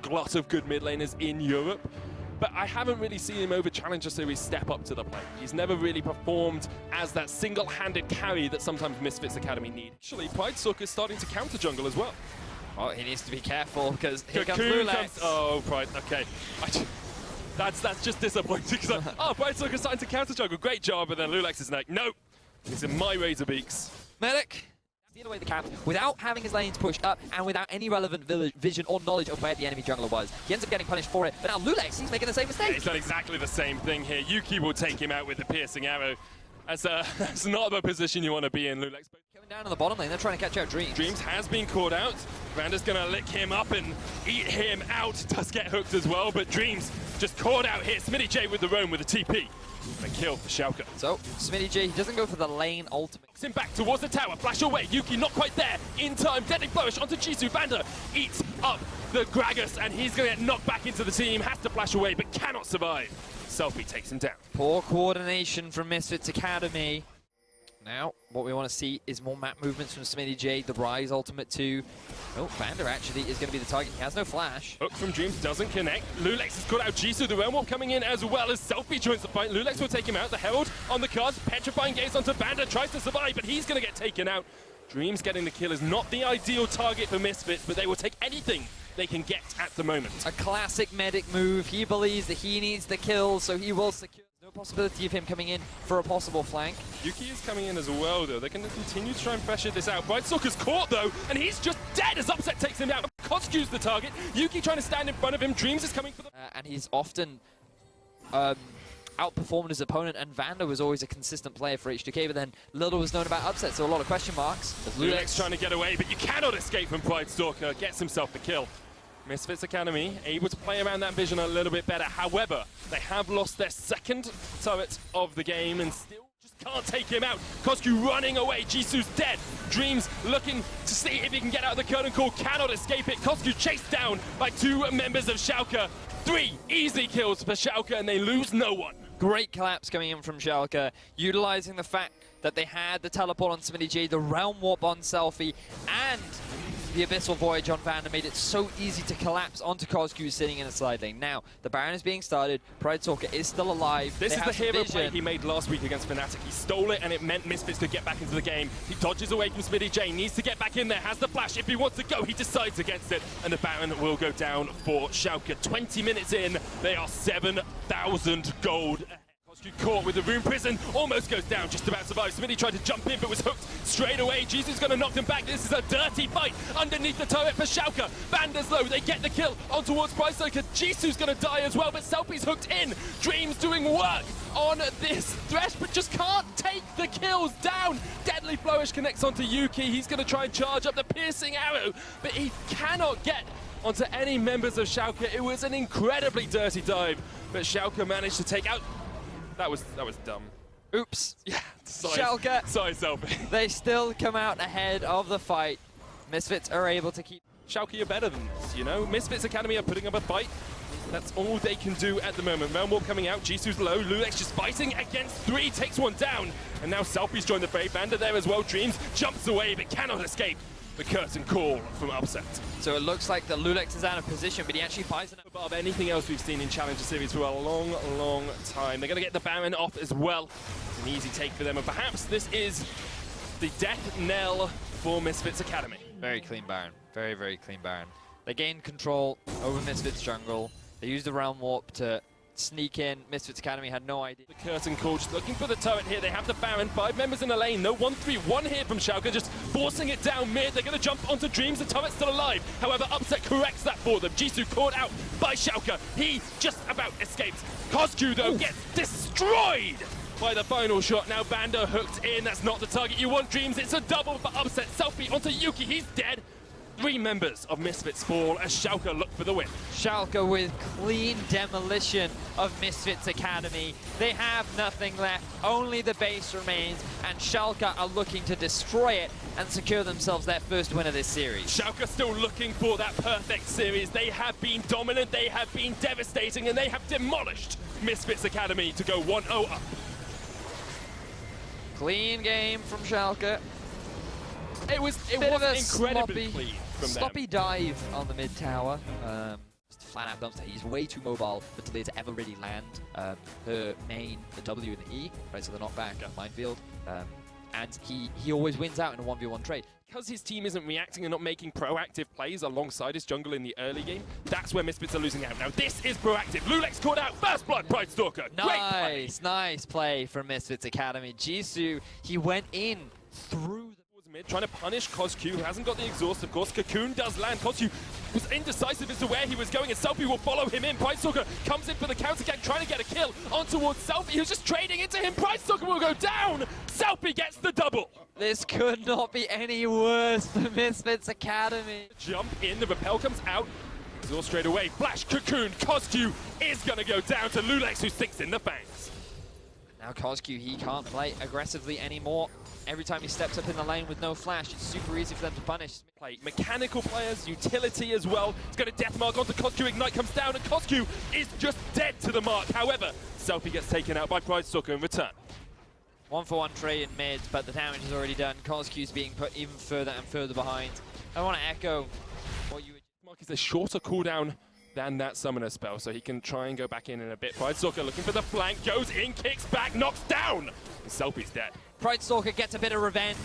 glut of good mid laners in Europe, but I haven't really seen him over Challenger Series step up to the plate. He's never really performed as that single-handed carry that sometimes Misfits Academy need. Actually, Pridestalker is starting to counter jungle as well. Well, he needs to be careful because here comes Cocoon LoLLCS. Oh, Pride, okay. That's just disappointing because oh, Pridestalker's starting to counter jungle. Great job, but then LoLLCS is like, nope, it's in my razor beaks. Medic! Steal away the camp without having his lanes pushed up and without any relevant vision or knowledge of where the enemy jungler was. He ends up getting punished for it, but now LoLLCS, he's making the same mistake. Yeah, he's done exactly the same thing here. Yuki will take him out with the piercing arrow. That's not the position you want to be in, LoLLCS. Coming down on the bottom lane, they're trying to catch out Dreams. Dreams has been caught out. Vanda's going to lick him up and eat him out. Does get hooked as well, but Dreams just caught out here. Smitty J with the roam with a TP. And a kill for Schalke. So, Smitty J, he doesn't go for the lane ultimate. Him back towards the tower, flash away. Yuki not quite there. In time, deadly flourish onto Jisoo. Vanda eats up the Gragas, and he's going to get knocked back into the team. Has to flash away, but cannot survive. Selfie takes him down. Poor coordination from Misfits Academy. Now, what we want to see is more map movements from Smitty J, the Rise ultimate too. Oh, Vanda actually is going to be the target. He has no flash. Hook from Dreams doesn't connect. LoLLCS has got out Jisoo. The Realm Warp coming in as well as Selfie joins the fight. LoLLCS will take him out. The Herald on the cards. Petrifying gaze onto Vanda. Tries to survive, but he's going to get taken out. Dreams getting the kill is not the ideal target for Misfits, but they will take anything they can get at the moment. A classic medic move. He believes that he needs the kill, so he will secure. No possibility of him coming in for a possible flank. Yuki is coming in as well, though. They're going to continue to try and pressure this out. Pridestalker's caught, though, and he's just dead as Upset takes him down. Kotsku's the target. Yuki trying to stand in front of him. Dreams is coming for the... and he's often outperformed his opponent, and Vanda was always a consistent player for H2K, but then little was known about Upset, so a lot of question marks. LoLLCS trying to get away, but you cannot escape from Pridestalker. Gets himself the kill. Misfits Academy able to play around that vision a little bit better. However, they have lost their second turret of the game and still just can't take him out. Kotsku running away. Jisoo's dead. Dreams looking to see if he can get out of the curtain call. Cannot escape it. Kotsku chased down by two members of Schalke. 3 easy kills for Schalke, and they lose no one. Great collapse coming in from Schalke, utilizing the fact that they had the teleport on Smitty J, the Realm Warp on Selfie, and the Abyssal Voyage on Vanda made it so easy to collapse onto Kotsku sitting in a side lane. Now, the Baron is being started, Pridestalker is still alive. This is the hero play he made last week against Fnatic. He stole it and it meant Misfits could get back into the game. He dodges away from Smitty J, needs to get back in there, has the flash. If he wants to go, he decides against it. And the Baron will go down for Schalke. 20 minutes in, they are 7,000 gold. Caught with the Rune Prison, almost goes down, just about survives. Smitty tried to jump in, but was hooked straight away. Jisoo's going to knock them back. This is a dirty fight underneath the turret for Schalke. Vanda's low, they get the kill on towards Pridestalker. Jisoo's going to die as well, but Selfie's hooked in. Dreams doing work on this Thresh, but just can't take the kills down. Deadly Flourish connects onto Yuki. He's going to try and charge up the piercing arrow, but he cannot get onto any members of Schalke. It was an incredibly dirty dive, but Schalke managed to take out... That was dumb. Oops. Yeah, Schalke. Sorry, Selfie. They still come out ahead of the fight. Misfits are able to keep... Schalke are better than this, you know? Misfits Academy are putting up a fight. That's all they can do at the moment. Realm Warp coming out, Jisoo's low, LoLLCS just fighting against 3, takes one down. And now Selfie's joined the fray. Vanda there as well. Dreams jumps away but cannot escape the curtain call from Upset. So it looks like the LoLLCS is out of position, but he actually buys it above anything else we've seen in Challenger Series for a long, long time. They're going to get the Baron off as well. It's an easy take for them, and perhaps this is the death knell for Misfits Academy. Very clean Baron. Very, very clean Baron. They gained control over Misfits jungle. They used the Realm Warp to sneak in. Misfits Academy had no idea. The curtain call, just looking for the turret here. They have the Baron, 5 members in the lane. No 1-3-1 here from Schalke, just forcing it down mid. They're going to jump onto Dreams. The turret's still alive. However, Upset corrects that for them. Jisoo caught out by Schalke. He just about escapes. Kotsku, though, gets destroyed by the final shot. Now Vanda hooked in. That's not the target you want, Dreams. It's a double for Upset. Selfie onto Yuki. He's dead. 3 members of Misfits fall as Schalke look for the win. Schalke with clean demolition of Misfits Academy. They have nothing left, only the base remains, and Schalke are looking to destroy it and secure themselves their first win of this series. Schalke still looking for that perfect series. They have been dominant, they have been devastating, and they have demolished Misfits Academy to go 1-0 up. Clean game from Schalke. It was incredibly clean from them. Sloppy dive on the mid tower. flat-out dumpster. He's way too mobile for Talia to ever really land her main, the W and the E, right? So the knockback, minefield. And he always wins out in a 1v1 trade. Because his team isn't reacting and not making proactive plays alongside his jungle in the early game, that's where Misfits are losing out. Now this is proactive. Lulex caught out. First blood, Pride Stalker. Nice play from Misfits Academy. Jisoo, he went in through the mid, trying to punish KazaLoLLCShighlights, who hasn't got the exhaust, of course. Cocoon does land. KazaLoLLCShighlights was indecisive as to where he was going, and Selfie will follow him in. Pride Stalker comes in for the counter gang, trying to get a kill on towards Selfie, who's just trading into him. Pride Stalker will go down. Selfie gets the double. This could not be any worse for Misfits Academy. Jump in, the rappel comes out. Exhaust straight away. Flash, Cocoon, KazaLoLLCShighlights is going to go down to Lulex, who sinks in the fangs. Now KazaLoLLCShighlights, he can't play aggressively anymore. Every time he steps up in the lane with no flash, it's super easy for them to punish. Play mechanical players, utility as well. It's going to death mark onto KazaLoLLCShighlights. Ignite comes down, and KazaLoLLCShighlights is just dead to the mark. However, Selfie gets taken out by Pride Stalker in return. 1-for-1 trade in mid, but the damage is already done. KazaLoLLCShighlights is being put even further and further behind. I want to echo what you... Mark is a shorter cooldown than that summoner spell, so he can try and go back in a bit. Pride Stalker looking for the flank, goes in, kicks back, knocks down. And Selfie's dead. Pride Stalker gets a bit of revenge.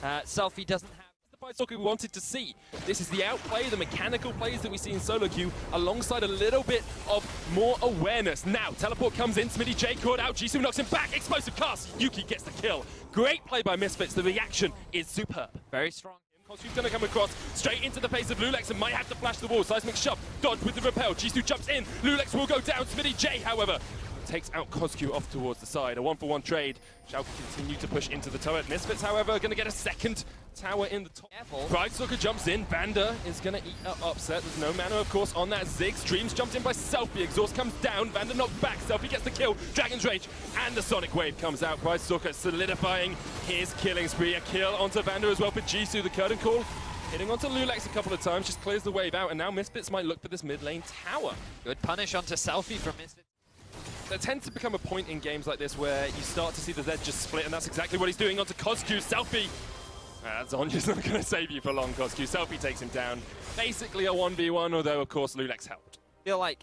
Selfie doesn't have the Pride Stalker we wanted to see. This is the outplay, the mechanical plays that we see in solo queue, alongside a little bit of more awareness. Now, teleport comes in, Smitty J caught out, Jisoo knocks him back, explosive cast, Yuki gets the kill. Great play by Misfits, the reaction is superb. Very strong. KazaLoLLCShighlights going to come across straight into the face of Lulex and might have to flash the wall. Seismic shove, dodge with the repel, Jisoo jumps in, Lulex will go down, Smitty J, however, takes out KazaLoLLCShighlights off towards the side. A 1-for-1 trade. Schalke continue to push into the turret. Misfits, however, are going to get a second tower in the top. Careful. Pride Stalker jumps in. Vander is going to eat up upset. There's no mana, of course, on that Ziggs. Dreams jumped in by Selfie. Exhaust comes down. Vander knocked back. Selfie gets the kill. Dragon's Rage and the Sonic Wave comes out. Pride Stalker solidifying his killing spree. A kill onto Vander as well for Jisoo. The curtain call. Hitting onto Lulex a couple of times, just clears the wave out, and now Misfits might look for this mid lane tower. Good punish onto Selfie from Misfits. There tends to become a point in games like this where you start to see the Zed just split, and that's exactly what he's doing onto KazaLoLLCShighlights. Selfie! Zonya's not going to save you for long, KazaLoLLCShighlights. Selfie takes him down. Basically a 1v1, although of course Lulex helped. I feel like,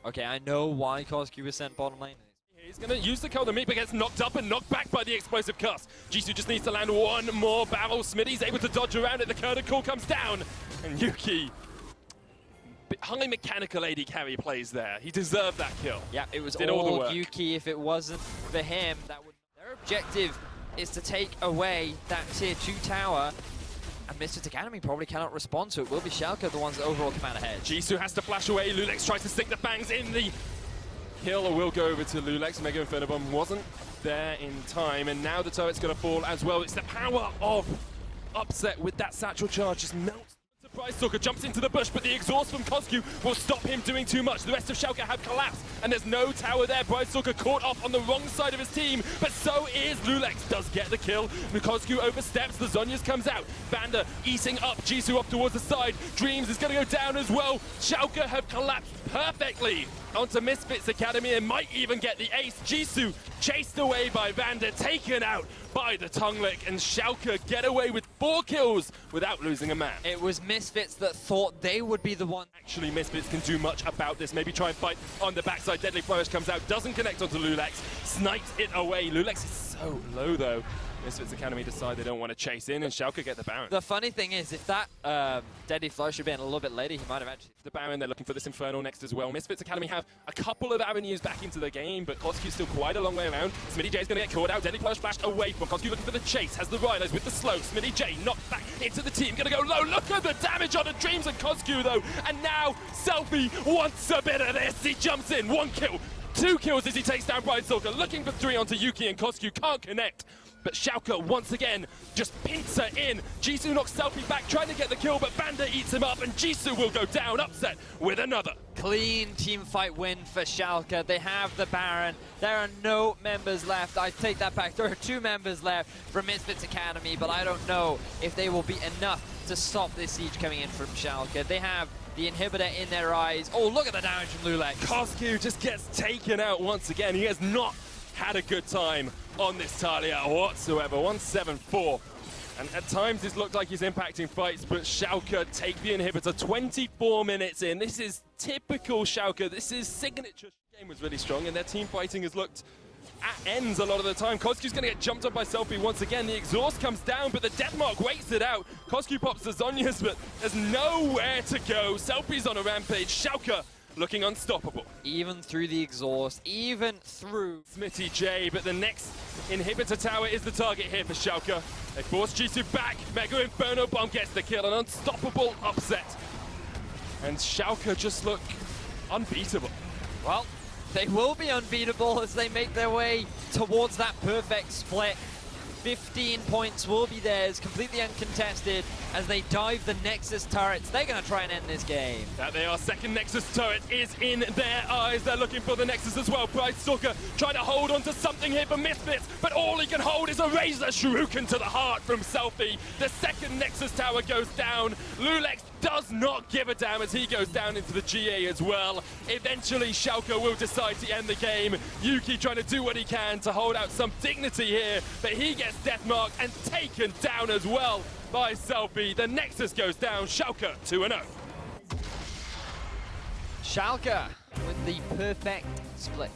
okay, I know why KazaLoLLCShighlights was sent bottom lane. He's going to use the kill the meat, but gets knocked up and knocked back by the explosive cast. Jisoo just needs to land one more barrel. Smitty's able to dodge around it. The curtain call comes down, and Yuki... high mechanical AD carry plays there. He deserved that kill. Yeah, it was Did all the work. Yuki. If it wasn't for him, that would... Their objective is to take away that tier 2 tower, and Misfits Academy probably cannot respond, so it will be Schalke the ones that overall come out ahead. Jisoo has to flash away. Lulex tries to stick the fangs in the kill, or will go over to Lulex. Mega Inferno Bomb wasn't there in time, and now the turret's going to fall as well. It's the power of Upset with that satchel charge, just melts. Pride Stalker jumps into the bush, but the exhaust from KazaLoLLCShighlights will stop him doing too much. The rest of Schalke have collapsed, and there's no tower there. Pride Stalker caught off on the wrong side of his team, but so is Lulex. Does get the kill. KazaLoLLCShighlights oversteps. The Zonyas comes out. Vander eating up. Jisoo off towards the side. Dreams is going to go down as well. Schalke have collapsed perfectly onto Misfits Academy and might even get the ace. Jisoo chased away by Vander, taken out by the tongue lick, and Schalke get away with 4 kills without losing a man. It was Misfits that thought they would be the one. Actually, Misfits can do much about this. Maybe try and fight on the backside. Deadly Flourish comes out, doesn't connect onto Lulex, snipes it away. Lulex is so low though. Misfits Academy decide they don't want to chase in, and Schalke get the Baron. The funny thing is, if that Deadly Flourish had been a little bit later, he might have actually... The Baron, they're looking for this Inferno next as well. Misfits Academy have a couple of avenues back into the game, but KazaLoLLCShighlights still quite a long way around. Smitty J is going to get caught out. Deadly Flourish flashed away from KazaLoLLCShighlights, looking for the chase. Has the Rhinos with the slow. Smitty J knocked back into the team. Going to go low. Look at the damage on the Dreams and KazaLoLLCShighlights though. And now Selfie wants a bit of this. He jumps in. 1 kill. 2 kills as he takes down Pride Stalker. Looking for 3 onto Yuki, and KazaLoLLCShighlights can't connect. But Schalke once again just pints her in. Jisoo knocks Selfie back, trying to get the kill, but Vander eats him up, and Jisoo will go down, Upset with another. Clean team fight win for Schalke. They have the Baron. There are no members left. I take that back. There are 2 members left from Misfits Academy, but I don't know if they will be enough to stop this siege coming in from Schalke. They have the inhibitor in their eyes. Oh, look at the damage from Lulex. KazaLoLLCShighlights just gets taken out once again. He has not had a good time on this Talia whatsoever. 174 And at times it's looked like he's impacting fights, but Schalke take the inhibitor 24 minutes in. This is typical Schalke. This is signature. Game was really strong, and their team fighting has looked at ends a lot of the time. Kozku's going to get jumped up by Selfie once again. The exhaust comes down, but the Deathmark waits it out. Kozku pops the Zhonya's, but there's nowhere to go. Selfie's on a rampage. Schalke looking unstoppable. Even through the exhaust, even through Smitty J, but the next inhibitor tower is the target here for Schalke. They force Jisoo back. Mega Inferno Bomb gets the kill. An unstoppable upset. And Schalke just look unbeatable. Well, they will be unbeatable as they make their way towards that perfect split. 15 points will be theirs, completely uncontested, as they dive the Nexus turrets. They're going to try and end this game. That they are. Second Nexus turret is in their eyes. They're looking for the Nexus as well. Pride Stalker trying to hold on to something here for Misfits, but all he can hold is a Razor Shuriken to the heart from Selfie. The second Nexus tower goes down. Lulex does not give a damn as he goes down into the GA as well. Eventually, Schalke will decide to end the game. Yuki trying to do what he can to hold out some dignity here, but he gets Deathmark and taken down as well by Selfie. The Nexus goes down. Schalke 2-0. Schalke with the perfect split.